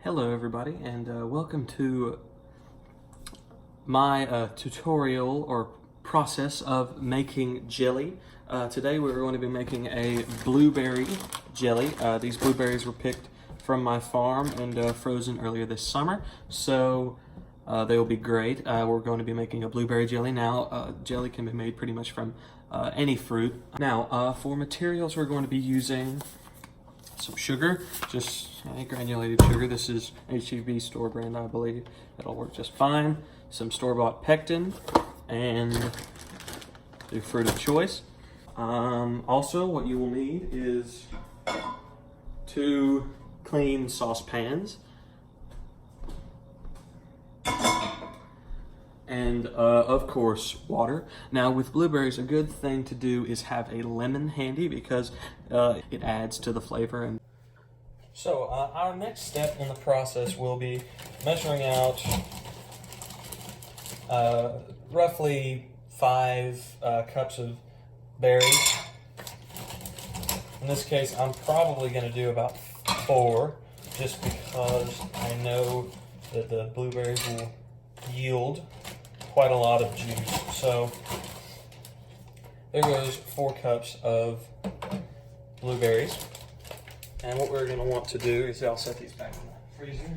Hello everybody, and welcome to my tutorial or process of making jelly. Today we're going to be making a blueberry jelly. These blueberries were picked from my farm and frozen earlier this summer, so they will be great. We're going to be making a blueberry jelly. Now, jelly can be made pretty much from any fruit. Now, for materials we're going to be using some sugar, just granulated sugar. This is HEB store brand, I believe. That'll work just fine. Some store-bought pectin and the fruit of choice. Also, what you will need is 2 clean saucepans and of course water. Now with blueberries, a good thing to do is have a lemon handy because it adds to the flavor. And so our next step in the process will be measuring out roughly 5 cups of berries. In this case, I'm probably going to do about 4 just because I know that the blueberries will yield quite a lot of juice. So there goes 4 cups of blueberries. And what we're going to want to do is I'll set these back in the freezer.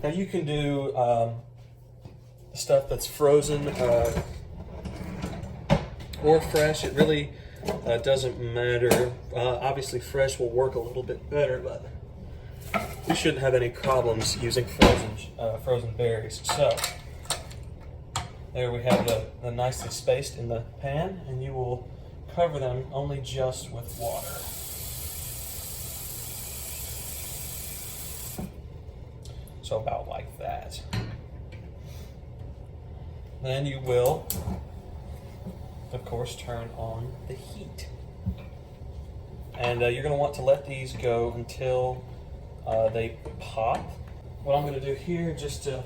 Now you can do stuff that's frozen or fresh. It really doesn't matter. Obviously fresh will work a little bit better, but we shouldn't have any problems using frozen berries. So there we have the nicely spaced in the pan, and you will cover them only just with water. So about like that. Then you will, of course, turn on the heat. And you're going to want to let these go until they pop. What I'm going to do here, just to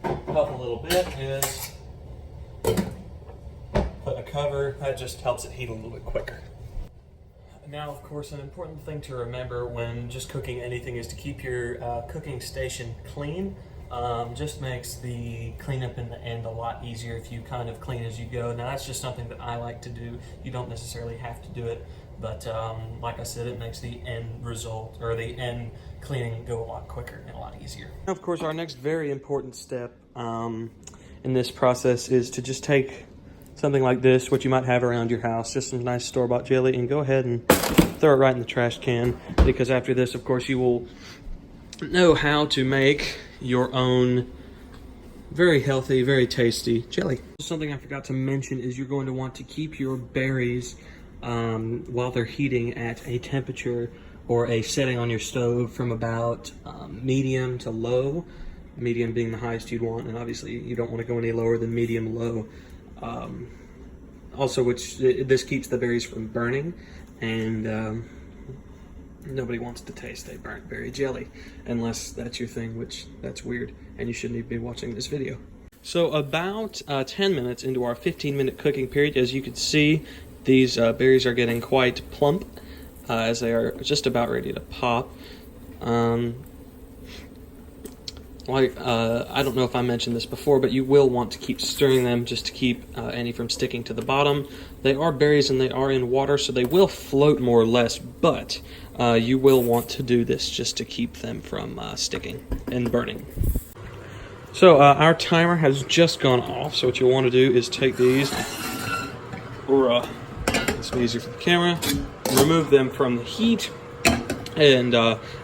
help a little bit, is put a cover. That just helps it heat a little bit quicker. Now, of course, an important thing to remember when just cooking anything is to keep your cooking station clean. Just makes the cleanup in the end a lot easier if you kind of clean as you go. Now, that's just something that I like to do. You don't necessarily have to do it, but like I said, it makes the end result, or the end cleaning, go a lot quicker and a lot easier. Of course, our next very important step in this process is to just take something like this, what you might have around your house, just some nice store-bought jelly, and go ahead and throw it right in the trash can, because after this, of course, you will know how to make your own very healthy, very tasty jelly. Something I forgot to mention is you're going to want to keep your berries while they're heating at a temperature or a setting on your stove from about medium to low, medium being the highest you'd want, and obviously you don't want to go any lower than medium-low. Also, this keeps the berries from burning, and nobody wants to taste a burnt berry jelly, unless that's your thing, which that's weird, and you shouldn't even be watching this video. So about 10 minutes into our 15-minute cooking period, as you can see, these berries are getting quite plump as they are just about ready to pop. I don't know if I mentioned this before, but you will want to keep stirring them just to keep any from sticking to the bottom. They are berries and they are in water, so they will float more or less, but you will want to do this just to keep them from sticking and burning. So our timer has just gone off, so what you'll want to do is take these, or this will be easier for the camera, remove them from the heat, and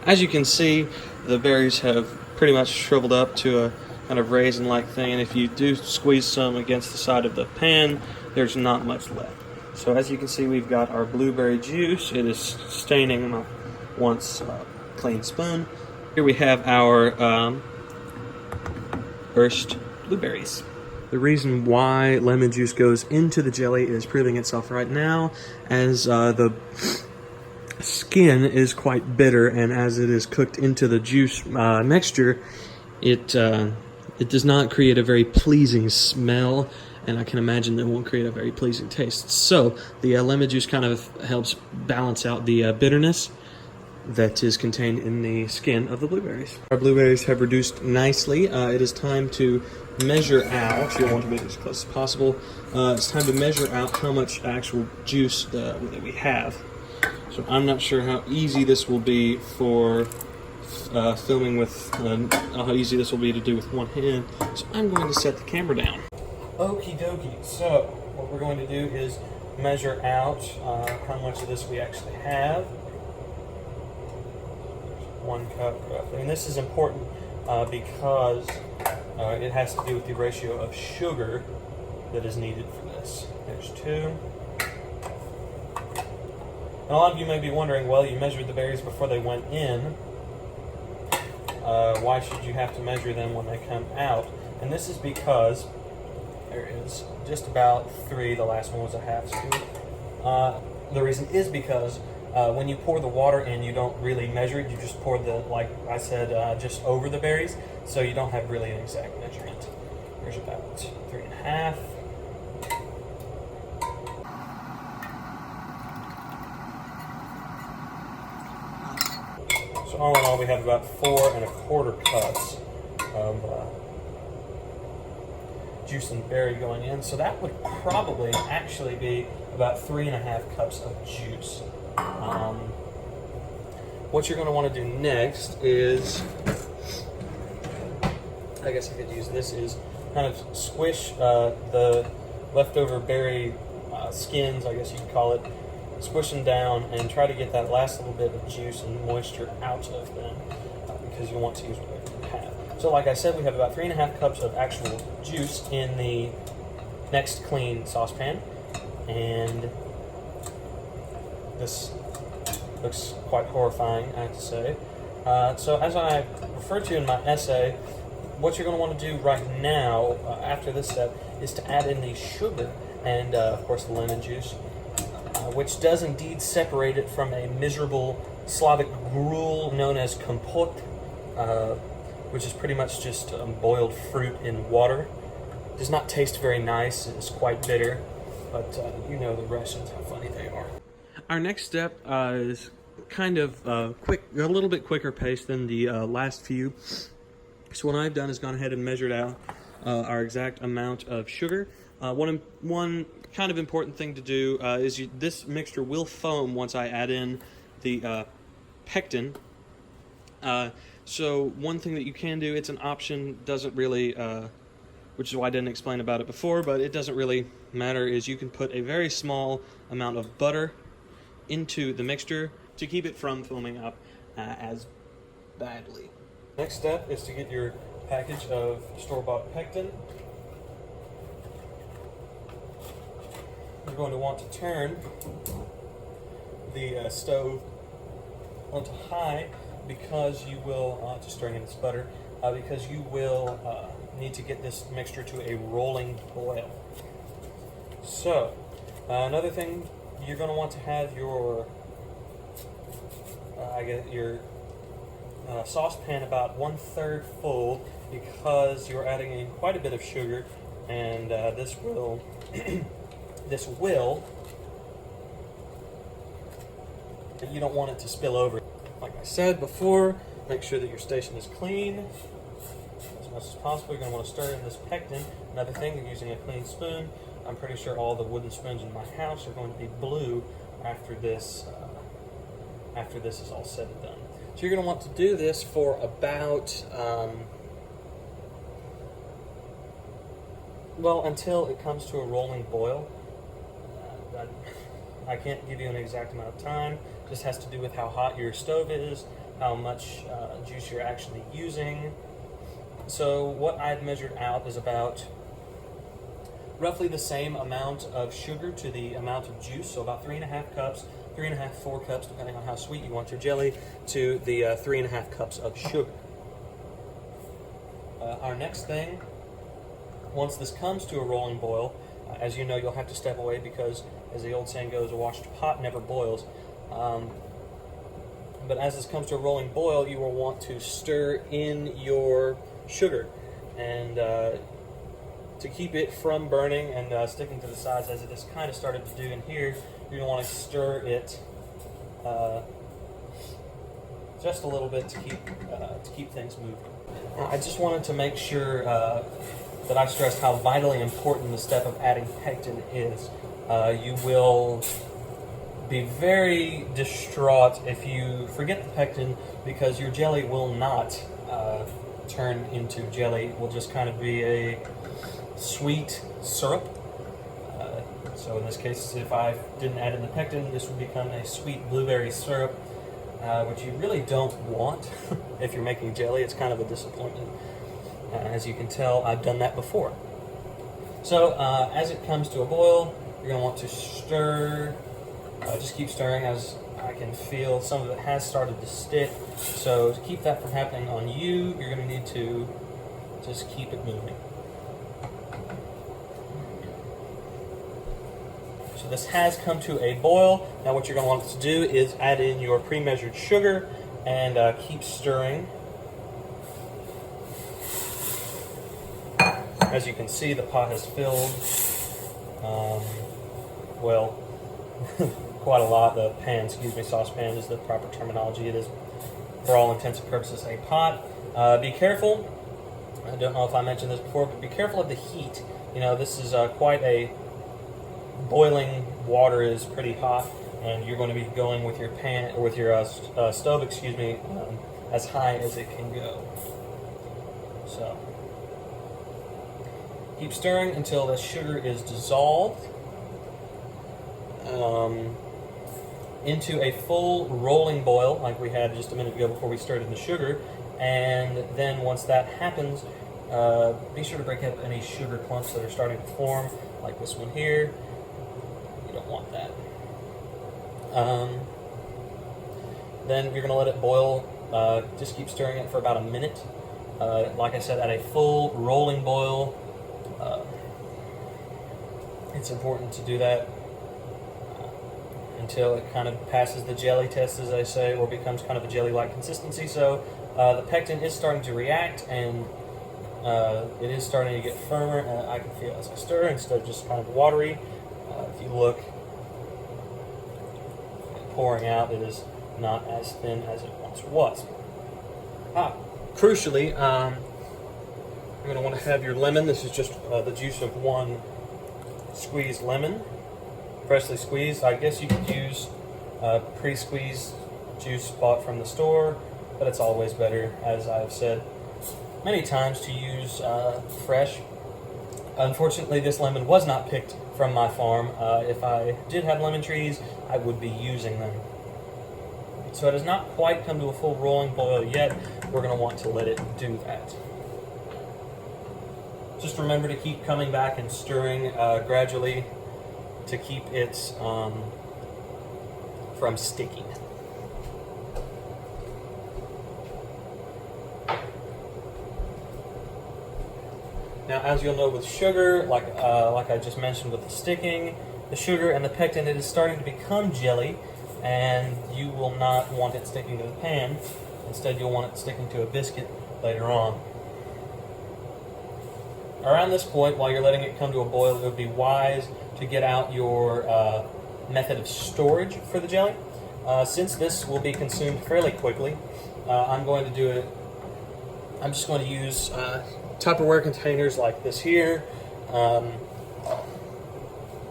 as you can see, the berries have pretty much shriveled up to a kind of raisin-like thing, and if you do squeeze some against the side of the pan, there's not much left. So as you can see, we've got our blueberry juice. It is staining my once clean spoon. Here we have our burst blueberries. The reason why lemon juice goes into the jelly is proving itself right now, as the skin is quite bitter, and as it is cooked into the juice mixture, it does not create a very pleasing smell and I can imagine that won't create a very pleasing taste. So the lemon juice kind of helps balance out the bitterness that is contained in the skin of the blueberries. Our blueberries have reduced nicely. It is time to measure out, you'll want to be as close as possible, it's time to measure out how much actual juice that we have. So I'm not sure how easy this will be for filming with, how easy this will be to do with one hand, so I'm going to set the camera down. Okie dokie, so what we're going to do is measure out how much of this we actually have. 1 cup roughly, and this is important because it has to do with the ratio of sugar that is needed for this. There's 2. And a lot of you may be wondering, well, you measured the berries before they went in. Why should you have to measure them when they come out? And this is because there is just about 3. The last one was a half scoop. The reason is because when you pour the water in, you don't really measure it. You just pour the, like I said, just over the berries, so you don't have really an exact measurement. There's about 3.5. So all in all, we have about 4¼ cups of juice and berry going in. So that would probably actually be about 3.5 cups of juice. What you're going to want to do next is, I guess I could use this, is kind of squish the leftover berry skins, I guess you could call it, squish them down and try to get that last little bit of juice and moisture out of them because you want to use whatever you have. So like I said, we have about 3.5 cups of actual juice in the next clean saucepan, and this looks quite horrifying, I have to say. So as I referred to in my essay, what you're going to want to do right now, after this step, is to add in the sugar and, of course, the lemon juice, which does indeed separate it from a miserable Slavic gruel known as kompot, which is pretty much just boiled fruit in water. It does not taste very nice. It's quite bitter, but you know the Russians, how funny they are. Our next step is kind of quick, a little bit quicker pace than the last few. So what I've done is gone ahead and measured out our exact amount of sugar. One kind of important thing to do is this mixture will foam once I add in the pectin. So one thing that you can do, it's an option, doesn't really, which is why I didn't explain about it before, but it doesn't really matter, is you can put a very small amount of butter into the mixture to keep it from foaming up as badly. Next step is to get your package of store-bought pectin. You're going to want to turn the stove onto high because you will, to stir in this butter, because you will need to get this mixture to a rolling boil. So, another thing, you're going to want to have your saucepan about 1/3 full because you're adding in quite a bit of sugar, and this will you don't want it to spill over. Like I said before, make sure that your station is clean as much as possible. You're going to want to stir in this pectin. Another thing, you're using a clean spoon. I'm pretty sure all the wooden spoons in my house are going to be blue after this is all said and done. So you're going to want to do this for about, until it comes to a rolling boil. I can't give you an exact amount of time. It just has to do with how hot your stove is, how much juice you're actually using. So what I've measured out is about roughly the same amount of sugar to the amount of juice, so about 3.5 cups, 3.5, 4 cups, depending on how sweet you want your jelly, to the 3.5 cups of sugar. Our next thing, once this comes to a rolling boil, as you know, you'll have to step away because, as the old saying goes, a washed pot never boils. But as this comes to a rolling boil, you will want to stir in your sugar. And to keep it from burning and sticking to the sides, as it has kind of started to do in here, you're going to want to stir it just a little bit to keep things moving. Now, I just wanted to make sure that I stressed how vitally important the step of adding pectin is. You will be very distraught if you forget the pectin, because your jelly will not turn into jelly. It will just kind of be a sweet syrup. So in this case, if I didn't add in the pectin, this would become a sweet blueberry syrup, which you really don't want if you're making jelly. It's kind of a disappointment. As you can tell, I've done that before. So as it comes to a boil, you're going to want to stir. Just keep stirring. As I can feel, some of it has started to stick. So to keep that from happening on you, you're going to need to just keep it moving. So this has come to a boil. Now what you're going to want to do is add in your pre-measured sugar and keep stirring. As you can see, the pot has filled, well, quite a lot. The pan, saucepan is the proper terminology. It is, for all intents and purposes, a pot. Be careful. I don't know if I mentioned this before, but be careful of the heat. You know, this is quite a boiling water is pretty hot, and you're going to be going with your pan, or with your stove, as high as it can go. So keep stirring until the sugar is dissolved into a full rolling boil, like we had just a minute ago before we stirred in the sugar. And then once that happens, be sure to break up any sugar clumps that are starting to form, like this one here. You don't want that. Then you're going to let it boil. Just keep stirring it for about a minute. Like I said, at a full rolling boil. It's important to do that until it kind of passes the jelly test, as I say, or becomes kind of a jelly-like consistency. So the pectin is starting to react, and it is starting to get firmer. And I can feel as I stir, instead of just kind of watery. If you look, pouring out, it is not as thin as it once was. Crucially, you're going to want to have your lemon. This is just the juice of one squeezed lemon, freshly squeezed. I guess you could use pre-squeezed juice bought from the store, but it's always better, as I've said many times, to use fresh. Unfortunately, this lemon was not picked from my farm. If I did have lemon trees, I would be using them. So it has not quite come to a full rolling boil yet. We're going to want to let it do that. Just remember to keep coming back and stirring gradually to keep it from sticking. Now, as you'll know with sugar, like I just mentioned with the sticking, the sugar and the pectin, it is starting to become jelly, and you will not want it sticking to the pan. Instead, you'll want it sticking to a biscuit later on. Around this point, while you're letting it come to a boil, it would be wise to get out your method of storage for the jelly. Since this will be consumed fairly quickly, I'm just going to use Tupperware containers like this here.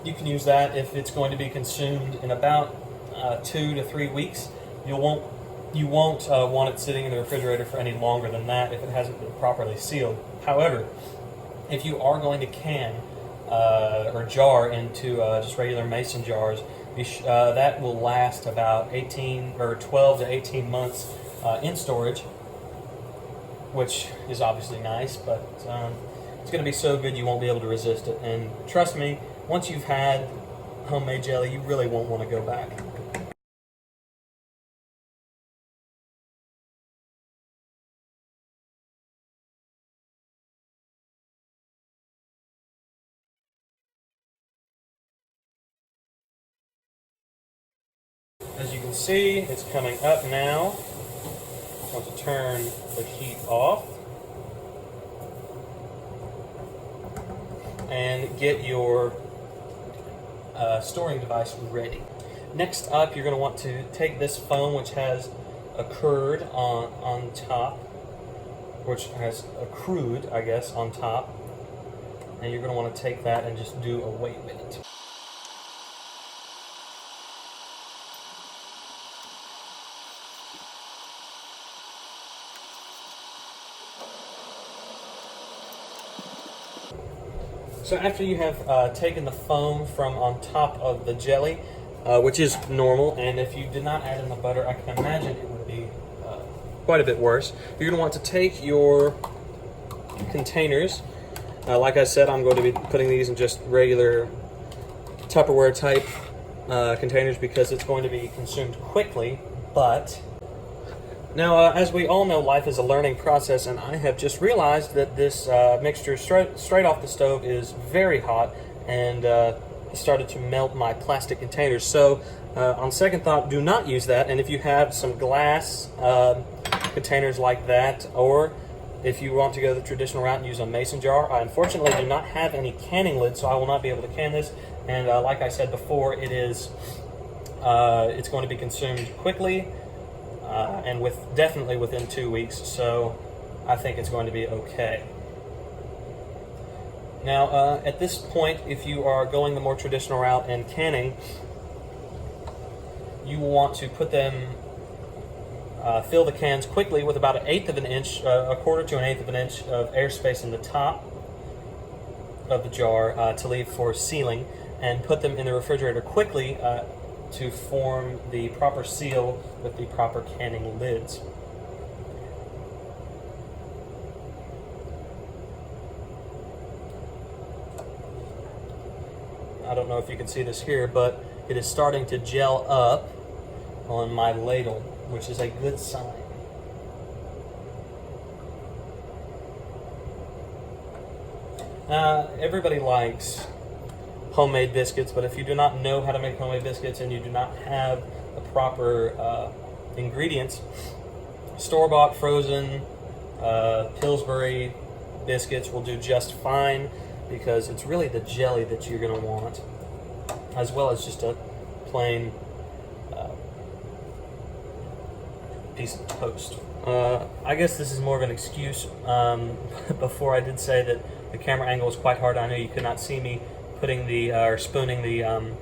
You can use that if it's going to be consumed in about 2 to 3 weeks. You won't want it sitting in the refrigerator for any longer than that if it hasn't been properly sealed. However, if you are going to can or jar into just regular mason jars, that will last about 12 to 18 months in storage, which is obviously nice, but it's going to be so good you won't be able to resist it. And trust me, once you've had homemade jelly, you really won't want to go back. As you can see, it's coming up now. I want to turn the heat off. and get your storing device ready. Next up, you're going to want to take this foam, which has a curd on top, which has accrued, I guess, on top, and you're going to want to take that and just do a weight with it. So after you have taken the foam from on top of the jelly, which is normal, and if you did not add in the butter, I can imagine it would be quite a bit worse. You're going to want to take your containers. Like I said, I'm going to be putting these in just regular Tupperware type containers because it's going to be consumed quickly, but now, as we all know, life is a learning process, and I have just realized that this mixture straight off the stove is very hot and started to melt my plastic containers. So, on second thought, do not use that. And if you have some glass containers like that, or if you want to go the traditional route and use a mason jar, I unfortunately do not have any canning lids, so I will not be able to can this. And like I said before, it's going to be consumed quickly. And definitely within 2 weeks, so I think it's going to be okay. Now, at this point, if you are going the more traditional route and canning, you will want to put them, fill the cans quickly with about a quarter to an eighth of an inch of airspace in the top of the jar to leave for sealing, and put them in the refrigerator quickly to form the proper seal with the proper canning lids. I don't know if you can see this here, but it is starting to gel up on my ladle, which is a good sign. Everybody likes homemade biscuits, but if you do not know how to make homemade biscuits and you do not have the proper ingredients, store-bought frozen Pillsbury biscuits will do just fine, because it's really the jelly that you're going to want, as well as just a plain piece of toast. I guess this is more of an excuse. Before I did say that the camera angle was quite hard. I know you could not see me putting or spooning the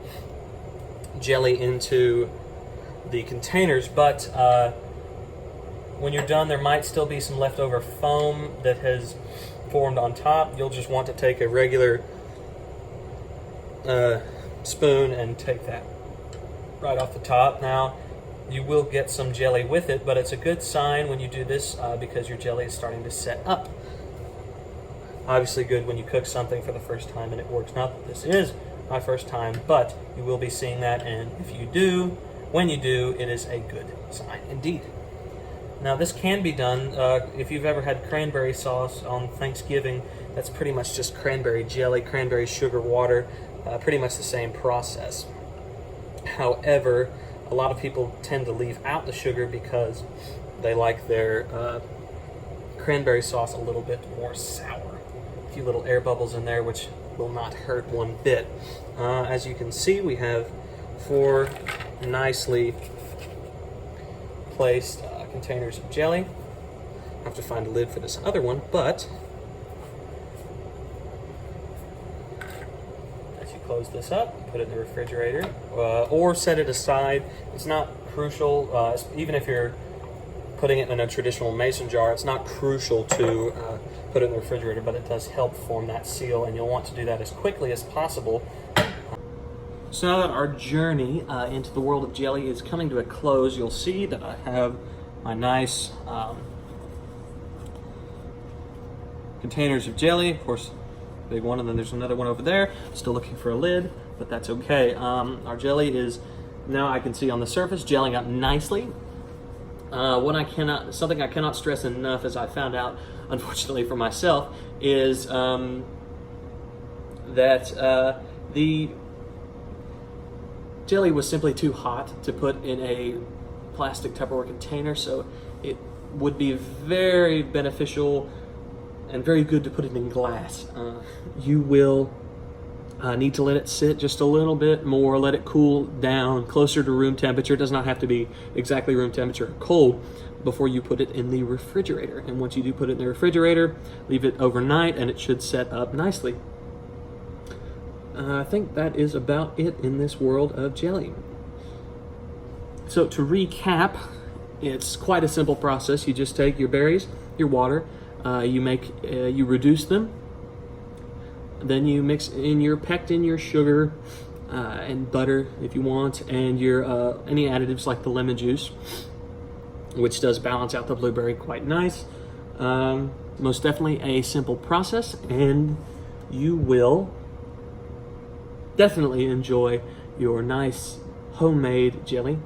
jelly into the containers, but when you're done, there might still be some leftover foam that has formed on top. You'll just want to take a regular spoon and take that right off the top. Now, you will get some jelly with it, but it's a good sign when you do this because your jelly is starting to set up. Obviously good when you cook something for the first time and it works. Not that this is my first time, but you will be seeing that, and if you do, when you do, it is a good sign indeed. Now, this can be done, if you've ever had cranberry sauce on Thanksgiving, that's pretty much just cranberry jelly, cranberry sugar water, pretty much the same process. However, a lot of people tend to leave out the sugar because they like their cranberry sauce a little bit more sour. A few little air bubbles in there, which will not hurt one bit. As you can see, we have 4 nicely placed containers of jelly. I have to find a lid for this other one, but as you close this up, put it in the refrigerator or set it aside. It's not crucial, even if you're putting it in a traditional mason jar, it's not crucial to put it in the refrigerator, but it does help form that seal, and you'll want to do that as quickly as possible. So now that our journey into the world of jelly is coming to a close, you'll see that I have my nice containers of jelly. Of course, big one, and then there's another one over there. Still looking for a lid, but that's okay. Our jelly is, now I can see on the surface, gelling up nicely. Something I cannot stress enough, as I found out, unfortunately for myself, is that the jelly was simply too hot to put in a plastic Tupperware container, so it would be very beneficial and very good to put it in glass. You will Need to let it sit just a little bit more, let it cool down closer to room temperature. It does not have to be exactly room temperature cold before you put it in the refrigerator. And once you do put it in the refrigerator, leave it overnight and it should set up nicely. I think that is about it in this world of jelly. So to recap, it's quite a simple process. You just take your berries, your water, you reduce them, then you mix in your pectin, your sugar, and butter if you want, and your any additives like the lemon juice, which does balance out the blueberry quite nice. Most definitely a simple process, and you will definitely enjoy your nice homemade jelly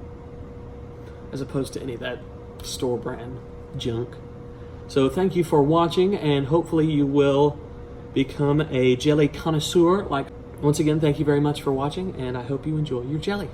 as opposed to any of that store brand junk. So thank you for watching, and hopefully you will become a jelly connoisseur. Once again, thank you very much for watching, and I hope you enjoy your jelly.